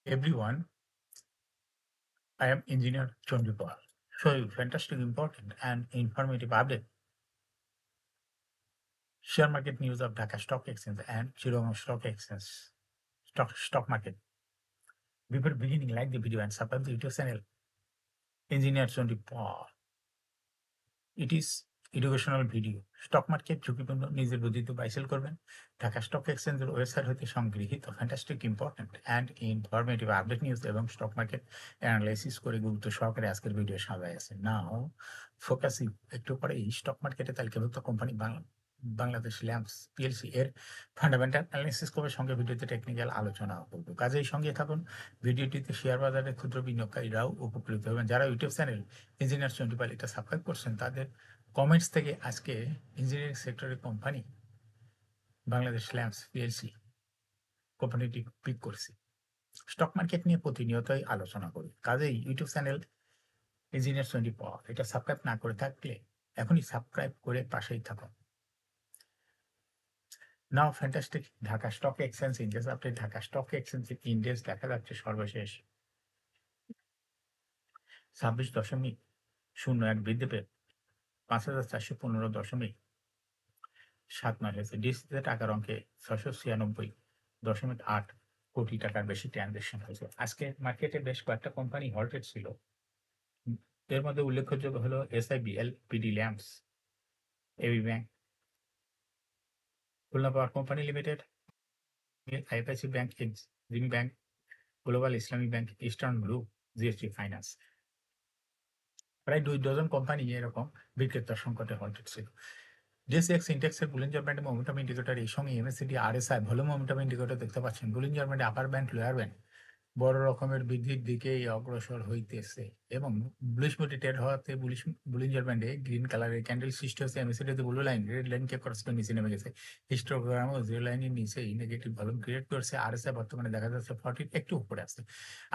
Everyone, I am Engineer Chandipal. So, fantastic, important, and informative update. Share market news of Dhaka Stock Exchange and Chittagong Stock Exchange stock market. Before beginning, like the video and subscribe the YouTube channel Engineer Chandipal. It is educational video. Stock market ঝুঁকিপূর্ণ, নিজের বুদ্ধিতে বাইসেল করবেন। Dhaka stock এক্সচেঞ্জের website হতে সংগৃহীত fantastic, important and informative update news এবং stock market analysis করে গুরুত্ব সহকারে আজকের ভিডিও সাজায় আছে। নাও ফোকাসিং একটু পরে এই স্টক মার্কেটে তালিকাভুক্ত কোম্পানি বাংলাদেশ ল্যাম্পস পিএলসি এর ফান্ডামেন্টাল অ্যানালাইসিস করবে, সঙ্গে ভিডিওতে টেকনিক্যাল আলোচনা করব। কাজেই সঙ্গে থাকুন। ভিডিওটিতে শেয়ার বাজারের ক্ষুদ্র বিনিয়োগকারীরাও উপকৃত হবেন। যারা ইউটিউব চ্যানেল ইঞ্জিনিয়ার চন্ডিপাল এটা সাবস্ক্রাইব করছেন, তাদের কমেন্টস থেকে আজকে ইঞ্জিনিয়ারিং সেক্টরের কোম্পানি বাংলাদেশ ল্যাম্পস পিএলসি কোম্পানিটি পিক করছি। স্টক মার্কেট নিয়ে প্রতিনিয়তই আলোচনা করি, কাজেই ইউটিউব চ্যানেল ইঞ্জিনিয়ার চন্ডিপাল এটা সাবস্ক্রাইব না করে থাকলে এখনই সাবস্ক্রাইব করে পাশেই থাকুন। Now fantastic Dhaka stock exchange index update. Dhaka stock এক্সচেঞ্জের ইন্ডেক্স দেখা যাচ্ছে সর্বশেষ 26.01 বৃদ্ধি পেয়ে 5,415.79 হয়েছে। ডিসিতে টাকার অঙ্কে 696.8 কোটি টাকার বেশি ট্রানজ্যাকশন হয়েছে। আজকে মার্কেটে বেশ কয়েকটা কোম্পানি হল্টেড ছিল। এর মধ্যে উল্লেখযোগ্য হলো SIBL, PD lamps, AB bank, Khulna power company limited, IFIC bank, Exim bank, global Islami bank, eastern group, GST finance. প্রায় 2 ডজন কোম্পানি এরকম বিক্রেতার সংকটে হল্টেড ছিল। ডিএসইএক্স ইন্ডেক্সের বুলিঞ্জার ব্যান্ড মোমেন্টাম ইন্ডিকেটর, এই সঙ্গে MACD RSI volume momentum indicator দেখতে পাচ্ছেন। Bollinger band upper band, lower band বড় রকমের বৃদ্ধির দিকেই অগ্রসর হইতেছে এবং বুলিশ মোডে ট্রেড হওয়াতে বুলিঞ্জার ব্যান্ডে গ্রিন কালারের ক্যান্ডেল সৃষ্টি হচ্ছে। এমএসসিডিতে ব্লু লাইন, রেড লাইনকে ক্রস করে নিচে নেমে গেছে। হিস্টোগ্রামও জিরো লাইনের নিচেই নেগেটিভ ভলিউম ক্রিয়েট করছে। আরএসআই বর্তমানে দেখা যাচ্ছে 40 একটু উপরে আছে।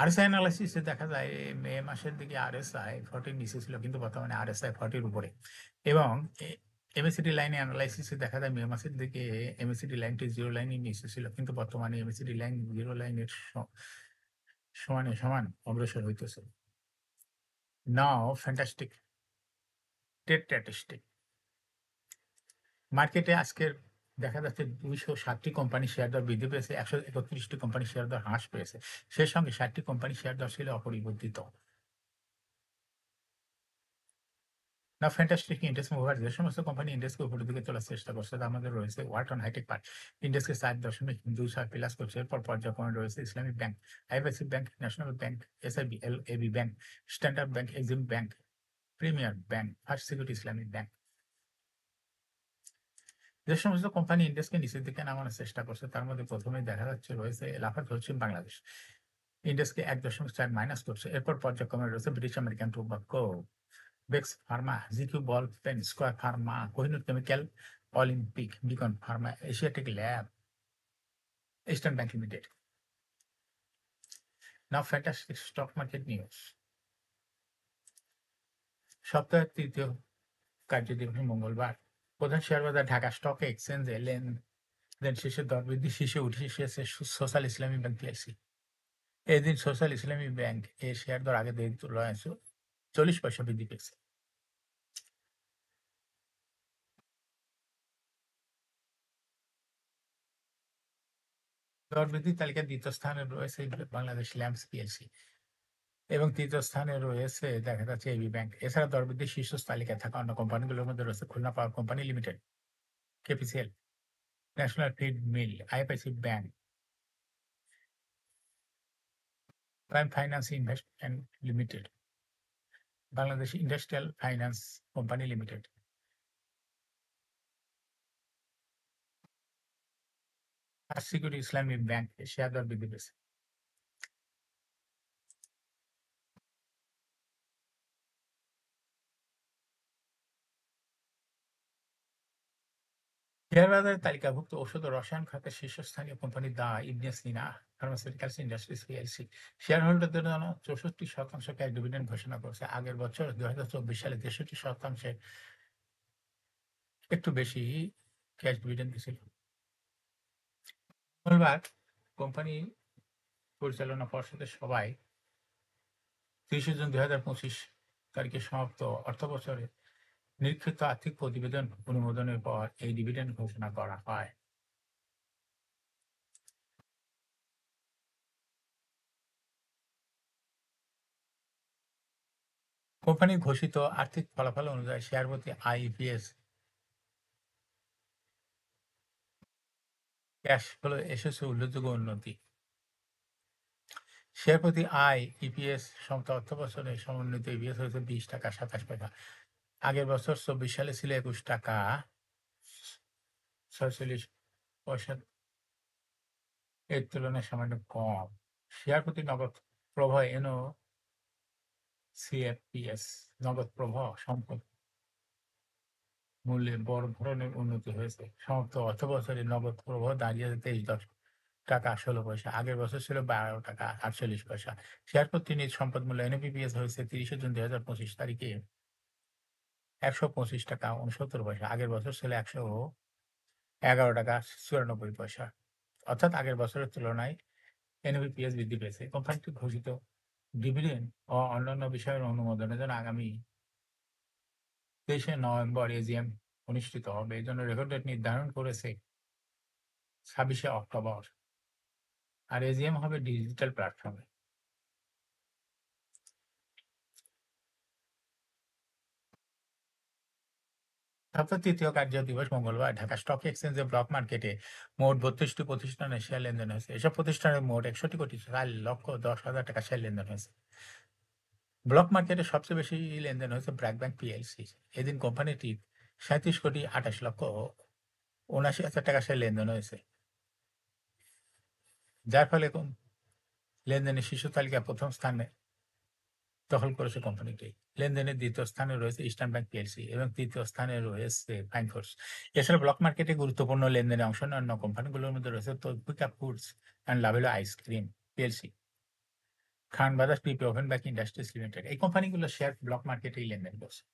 আরএসআই অ্যানালাইসিসে দেখা যায় মে মাসের দিকে আরএসআই 40 নিচে ছিল, কিন্তু বর্তমানে আরএসআই 40 উপরে। এবং এমএসিডি লাইনে অ্যানালাইসিসে দেখা যায় মে মাসের দিকে এমএসিডি লাইনটি জিরো লাইনের নিচে ছিল, কিন্তু বর্তমানে এমএসিডি লাইন জিরো লাইনের সমান অগ্রসর হইতেছে। নাও ফ্যান্টাস্টিক ট্রেড স্ট্যাটিস্টিক। মার্কেটে আজকের দেখা যাচ্ছে 260টি কোম্পানি শেয়ার দর বৃদ্ধি পেয়েছে, 131টি কোম্পানি শেয়ার দর হ্রাস পেয়েছে। সেই সঙ্গে 60টি কোম্পানি শেয়ার দর ছিল অপরিবর্তিত। না ফ্যান্টাস্টিক ইন্ডেক্স মুভার যে সমস্ত কোম্পানি ইন্ডেক্সকে উপরের দিকে তোলার চেষ্টা করছে, তার মধ্যে রয়েছে ওয়ালটন হাইটেক পার্ক, ইন্ডেক্সকে 4.26 প্লাস করছে। এরপর পর্যায়ক্রমে রয়েছে ইসলামিক ব্যাংক, আইএফআইসি ব্যাংক, ন্যাশনাল ব্যাংক, এসআইবিএল, এবি ব্যাংক, স্ট্যান্ডার্ড ব্যাংক, এক্সিম ব্যাংক, প্রিমিয়ার ব্যাংক, ফার্স্ট সিকিউরিটি ইসলামিক ব্যাংক। যে সমস্ত কোম্পানি ইন্ডেক্সকে নিচের দিকে নামানোর চেষ্টা করছে, তার মধ্যে প্রথমেই দেখা যাচ্ছে রয়েছে লাফার্জ পশ্চিম বাংলাদেশ, ইন্ডেক্সকে 1.4 মাইনাস করছে। এরপর পর্যায়ক্রমে রয়েছে British American tobacco, Bex pharma, GQ ball pen, square pharma, Kohinoor chemical, Olympic, Beacon pharma, Asiatic lab, eastern bank limited. Now fantastic stock market news. সপ্তাহের তৃতীয় কার্যদিবস মঙ্গলবার প্রধান শেয়ার বাজার ঢাকা স্টক এক্সচেঞ্জে লেনদেন শেষে দরবৃদ্ধি শীর্ষে উঠে এসেছে সোশ্যাল ইসলামী ব্যাংক পিএলসি। এদিন সোশ্যাল ইসলামী ব্যাংক এর শেয়ার দর আগের দিনের তুলনায় 40 পয়সা বৃদ্ধি পেয়েছে। দর বৃদ্ধির তালিকায় দ্বিতীয় স্থানে রয়েছে বাংলাদেশ ল্যাম্পস পিএলসি এবং তৃতীয় স্থানে রয়েছে দেখা যাচ্ছে এবি ব্যাংক। এছাড়া দরবৃদ্ধির শীর্ষ তালিকায় থাকা অন্য কোম্পানিগুলোর মধ্যে রয়েছে Khulna power company limited, KPCL, national feed mill, IFIC bank, prime finance investment limited, Bangladesh industrial finance company limited. আর সিকিউরিটি ইসলামী ব্যাংক শেয়ার দর বৃদ্ধি পেয়েছে। শেয়ার বাজারে তালিকাভুক্ত ঔষধ ও রসায়ন খাতের শীর্ষস্থানীয় কোম্পানি দা ইবনে সিনা ফার্মাসিউটিক্যালস ইন্ডাস্ট্রিজ পিএলসি শেয়ার হোল্ডারদের জন্য 64% ক্যাশ ডিভিডেন্ড ঘোষণা করেছে। আগের বছর 2024 সালে 63% একটু বেশি ক্যাশ ডিভিডেন্ড দিয়েছিল। মঙ্গলবার কোম্পানি পরিচালনা পর্ষদের সভায় ৩০ জুন ২০২৫ তারিখে সমাপ্ত অর্থবছরে নিরীক্ষিত আর্থিক প্রতিবেদন অনুমোদনের পর এই ডিভিডেন্ড ঘোষণা করা হয়। কোম্পানির ঘোষিত আর্থিক ফলাফল অনুযায়ী শেয়ার প্রতি আইইপিএস ক্যাশ ফ্লো এসেছে উল্লেখযোগ্য উন্নতি। শেয়ার প্রতি ইপিএস সমতা অর্থ বছরে সমন্বিত ইপিএস হয়েছে 20 টাকা 27 পয়সা। আগের বছর 24 সালে ছিল 21 টাকা 46 পয়সা, এর তুলনায় সামান্য কম। শেয়ার প্রতি নগদ প্রবাহ সিএফপিএস নগদ প্রবাহ সম্পদ মূল্যে বড় ধরনের উন্নতি হয়েছে। সমাপ্ত অর্থ বছরে নগদ প্রবাহ দাঁড়িয়েছে 23 টাকা 16 পয়সা। আগের বছর ছিল 12 টাকা 48 পয়সা। শেয়ার প্রতি নিজ সম্পদ মূল্য এনপিপিএস হয়েছে 30 জুন 2025 তারিখে 125 টাকা 69 পয়সা। আগের বছর ছিল 111 টাকা 94 পয়সা। অর্থাৎ আগের বছরের তুলনায় এনপিপিএস বৃদ্ধি পেয়েছে। কোম্পানিটি ঘোষিত ডিভিডেন্ড ও অন্যান্য বিষয়ের অনুমোদনের জন্য আগামী 23 নভেম্বর এজিএম অনুষ্ঠিত হবে। এই জন্য রেকর্ড ডেট নির্ধারণ করেছে 26 অক্টোবর। আর এজিএম হবে ডিজিটাল প্ল্যাটফর্মে। সপ্তাহ তৃতীয় কার্য দিবস মঙ্গলবার ঢাকা স্টক এক্সচেঞ্জে ব্লক মার্কেটে মোট 32টি প্রতিষ্ঠানের শেয়ার লেনদেন হয়েছে। এসব প্রতিষ্ঠানের মোট 61 কোটি 4,10,000 টাকা শেয়ার লেনদেন হয়েছে। ব্লক মার্কেটে সবচেয়ে বেশি লেনদেন হয়েছে ব্র্যাক ব্যাংক পিএলসি। এদিন কোম্পানিটির 37 কোটি 28 লক্ষ 79,000 টাকা শেয়ার লেনদেন হয়েছে, যার ফলে লেনদেনের শীর্ষ তালিকায় প্রথম স্থানে দখল করেছে কোম্পানিটি। লেনদেনের দ্বিতীয় স্থানে রয়েছে ইস্টার্ন ব্যাংক পিএলসি এবং তৃতীয় স্থানে রয়েছে ফাইনফোর্স। এছাড়া ব্লক মার্কেটে গুরুত্বপূর্ণ লেনদেনে অংশ নেওয়া কোম্পানিগুলোর মধ্যে রয়েছে তৌফিকা ফুডস অ্যান্ড লাভেলো আইসক্রিম পিএলসি, খান ব্রাদার্স পিপি ওভেন ব্যাক ইন্ডাস্ট্রিজ লিমিটেড। এই কোম্পানিগুলো শেয়ার ব্লক মার্কেটেই লেনদেন করছে।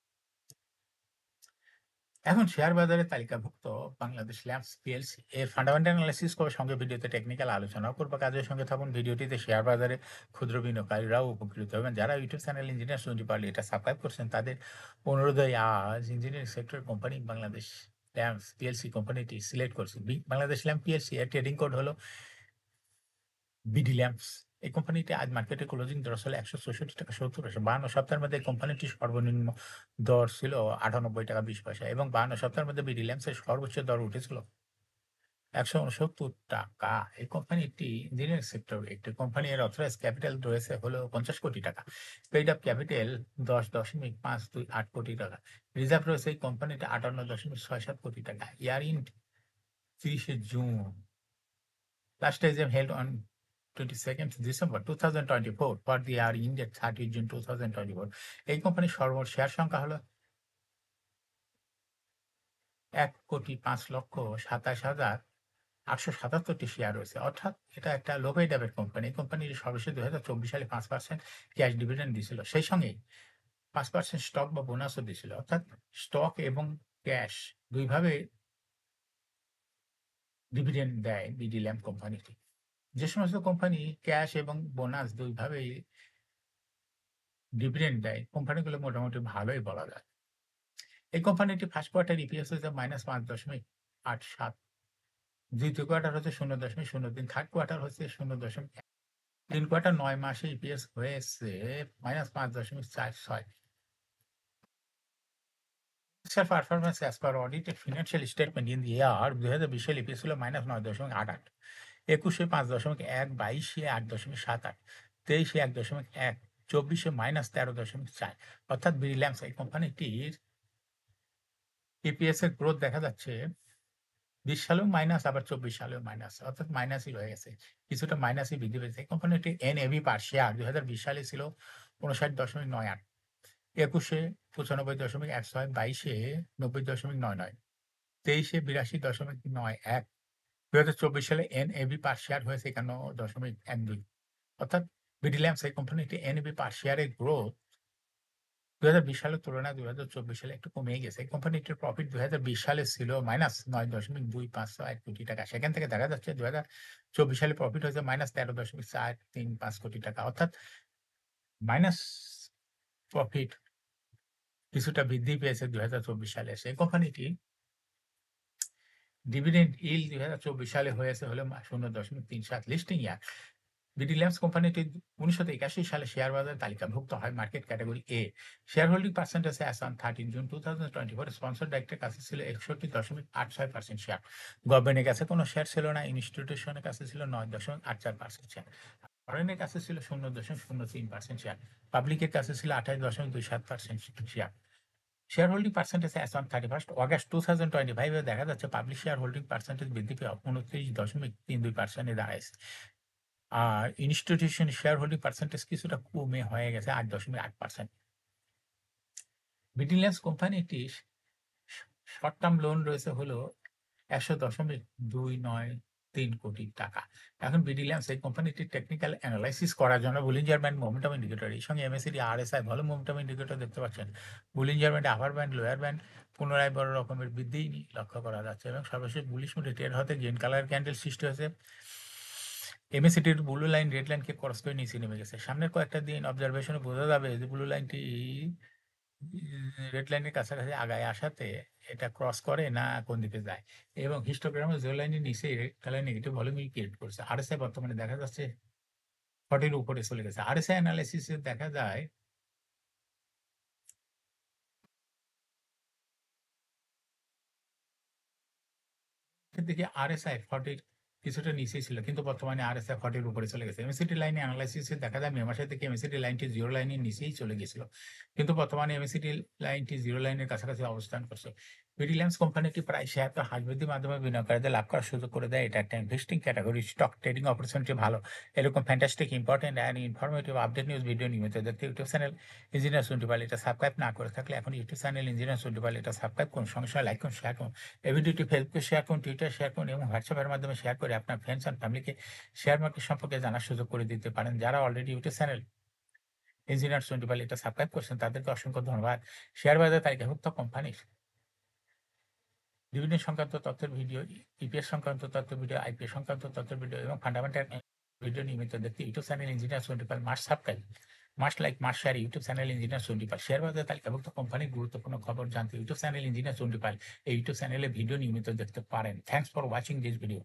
এখন শেয়ার বাজারে তালিকাভুক্ত বাংলাদেশ ল্যাম্পস পিএলসি এর ফান্ডামেন্টাল অ্যানালিসিস করে সঙ্গে ভিডিওতে টেকনিক্যাল আলোচনাও করবো। কাজের সঙ্গে থাকুন ভিডিওটিতে। শেয়ার বাজারে ক্ষুদ্র বিনিয়োগকারীরাও উপকৃত হবেন। যারা ইউটিউব চ্যানেল ইঞ্জিনিয়ার টোয়েন্টি পারলে এটা সাবস্ক্রাইব করছেন, তাদের অনুরোধে আজ engineering sector company Bangladesh lamps PLC কোম্পানিটি সিলেক্ট করছি। বাংলাদেশ ল্যাম্প পিএলসি এর ট্রেডিং কোড হলো বিডি ল্যাম্পস। এই কোম্পানিটি আজ মার্কেটে ক্লোজিং দর ছিল 164 টাকা 70 পয়সা। 52 সপ্তাহের মধ্যে এই কোম্পানিটি সর্বনিম্ন দর ছিল 98 টাকা 20 পয়সা এবং 52 সপ্তাহের মধ্যে বিডি ল্যাম্পসের সর্বোচ্চ দর উঠেছিল 169 টাকা। এই কোম্পানিটি ইঞ্জিনিয়ারিং সেক্টর একটি কোম্পানি। এর অথরাইজ ক্যাপিটাল রয়েছে হলো 50 কোটি টাকা। পেইড আপ ক্যাপিটাল 10.528 কোটি টাকা। রিজার্ভ রয়েছে এই কোম্পানিতে 58.67 কোটি টাকা। ইয়ার in 30 June. Last exam held on 22nd December 2024 for the year ended 30 June 2024. এই কোম্পানির সর্বমোট শেয়ার সংখ্যা হলো 1,05,27,877টি শেয়ার রয়েছে। অর্থাৎ এটা একটা লো পেইড আপের কোম্পানি। এই কোম্পানির সর্বশেষ 2024 সালে 5% ক্যাশ ডিভিডেন্ড দিয়েছিল। সেই সঙ্গে 5% স্টক বা বোনাসও দিয়েছিল। অর্থাৎ স্টক এবং ক্যাশ দুইভাবে ডিভিডেন্ড দেয় বিডি ল্যাম্প কোম্পানিটি। যে সমস্ত কোম্পানি ক্যাশ এবং বোনাস দুইভাবেই ডিভিডেন্ড দেয়, কোম্পানিগুলো মোটামুটি ভালোই বলা যায়। এই কোম্পানিটি ফার্স্ট কোয়ার্টার ইপিএস হচ্ছে -5.87, দ্বিতীয় কোয়ার্টার হচ্ছে 0.03, থার্ড কোয়ার্টার হচ্ছে 0.1, তিন কোয়ার্টার 9 মাসে ইপিএস হয়েছে -5.46। Performance as per audited financial statement in the year 2020 সালে ইপিএস ছিল -9.88, 21-এ 5.1, 22-এ 8.78, 23-এ 1.1, 24-এ -13.4। অর্থাৎ বিডি ল্যাম্পস এই কোম্পানিটির ইপিএস এর গ্রোথ দেখা যাচ্ছে 20 সালেও মাইনাস, আবার 24 সালেও মাইনাস, অর্থাৎ মাইনাসই রয়ে গেছে। কিছুটা মাইনাসই বৃদ্ধি পেয়েছে। এই কোম্পানিটি এনএভি পার শেয়ার 2020 সালে ছিল 59.98, 21-এ 95.16, 22-এ 90.99, 23-এ 82.91, 2024 সালে এনএভি পার শেয়ার হয়েছে 51.12। অর্থাৎ বিডি ল্যাম্পস এই কোম্পানিটি এনএভি পার শেয়ারের গ্রোথ 2020 সালের তুলনায় 2024 সালে একটু কমে গেছে। এই কোম্পানিটির প্রফিট 2020 সালে ছিল -9.251 কোটি টাকা। সেখান থেকে দেখা যাচ্ছে 2024 সালে প্রফিট হয়েছে -13.435 কোটি টাকা। অর্থাৎ মাইনাস প্রফিট কিছুটা বৃদ্ধি পেয়েছে 2024 সালে এসে। এই কোম্পানিটি ডিভিডেন্ড ইল্ড 2024 সালে হয়েছে হলো 0.37 লিস্টিং ইয়ার। বিডি ল্যাবস কোম্পানিটি 1981 সালে শেয়ার বাজারে তালিকাভুক্ত হয় market category A. Share holding percentage as on 13 June 2024 sponsor ডাইরেক্টরের কাছে ছিল 61.86% শেয়ার। গভর্নমেন্টের কাছে কোনো শেয়ার ছিল না, ইনস্টিটিউশনের কাছে ছিল 9.84% শেয়ার। ফরেনের কাছে ছিল 0.03% শেয়ার। পাবলিকের কাছে ছিল 28.27% share. Share holding percentage as on 31 August 2025 এ দেখা যাচ্ছে পাবলিক শেয়ার হোল্ডিং পার্সেন্টেজ বৃদ্ধি পেয়ে 29.32% এ দাঁড়াইছে। আর ইনস্টিটিউশন শেয়ার হোল্ডিং পার্সেন্টেজ কিছুটা কমে হয়ে গেছে 8.8%। বিডিল্যান্স কোম্পানিটি শর্ট টার্ম লোন রয়েছে হলো 100.293 কোটি টাকা। এখন বিডিল্যান্স এই কোম্পানিটির টেকনিক্যাল অ্যানালাইসিস করার জন্য বুলিঞ্জার ব্যান্ড মোমেন্টাম ইন্ডিকেটর এর সঙ্গে MACD RSI volume momentum indicator দেখতে পাচ্ছেন। Bollinger band upper band lower band পুনরায় বড় রকমের বৃদ্ধি লক্ষ্য করা যাচ্ছে এবং সর্বশেষ বুলিশ মুডে ট্রেড হতে গ্রিন কালার ক্যান্ডেল সৃষ্টি হয়েছে। এমএসিডির ব্লু লাইন রেড লাইনকে ক্রস করে নিচে নেমে গেছে। সামনের কয়েকটা দিন অবজারভেশনে বোঝা যাবে যে ব্লু লাইনটি রেড লাইনের কাছাকাছি আগায় আসাতে এটা ক্রস করে না কোন দিকে যায় এবং হিস্টোগ্রামে জিরো লাইনের নিচে red colour negative volume create করছে। আরএসআই বর্তমানে দেখা যাচ্ছে 40 এর উপরে চলে গেছে। আরএসআই অ্যানালাইসিসে দেখা যায় দিকে আরএসআই 40 কিছুটা নিচেই ছিল কিন্তু বর্তমানে আরএসআই 40 এর উপরে চলে গেছে। এমএসিডি লাইনে অ্যানালাইসিসে দেখা যায় মে মাসের দিকে এমএসিডি লাইনটি জিরো লাইনের নিচেই চলে গেছিল কিন্তু বর্তমানে এমএসিডি লাইনটি জিরো লাইনের কাছাকাছি অবস্থান করছে। বিডিল্যান্স কোম্পানিটি প্রায় শেয়ারকে হ্রাস বৃদ্ধির মাধ্যমে বিনিয়োগকারীদের লাভ করার সুযোগ করে দেয়। এটা একটা investing category. Stock trading opportunity ভালো। এরকম fantastic important and informative update news video নিয়মিত দেখতে ইউটিউব চ্যানেল ইঞ্জিনিয়ার সুন্টিপাল এটা সাবস্ক্রাইব না করে থাকলে এখন ইউটিউব চ্যানেল ইঞ্জিনিয়ার সুন্টিপাল এটা সাবস্ক্রাইব করুন, সঙ্গে সঙ্গে লাইক করুন, শেয়ার করুন। এই ভিডিওটি ফেসবুকে শেয়ার করুন, টুইটার শেয়ার করুন এবং হোয়াটসঅ্যাপের মাধ্যমে শেয়ার করে আপনার ফ্রেন্ডস অ্যান্ড ফ্যামিলিকে শেয়ার মার্কেট সম্পর্কে জানার সুযোগ করে দিতে পারেন। যারা অলরেডি ইউটিউব চ্যানেল ইঞ্জিনিয়ার সুন্টিপাল এটা সাবস্ক্রাইব করছেন তাদেরকে অসংখ্য ধন্যবাদ। শেয়ার বাজারে তালিকাভুক্ত কোম্পানির ডিভিডেন্ড সংক্রান্ত তথ্যের ভিডিও, ইপিএস সংক্রান্ত তথ্যের ভিডিও, আইপিএস সংক্রান্ত তথ্যের ভিডিও এবং ফান্ডামেন্টাল ভিডিও নিয়মিত দেখতে YouTube channel engineer Suntipal must subscribe, must like, must share YouTube channel engineer Suntipal. Share বাজারে তালিকাভুক্ত কোম্পানির গুরুত্বপূর্ণ খবর জানতে ইউটিউব চ্যানেল ইঞ্জিনিয়ার সুন্টিপাল এই ইউটিউব চ্যানেলে ভিডিও নিয়মিত দেখতে পারেন। Thanks for watching this video.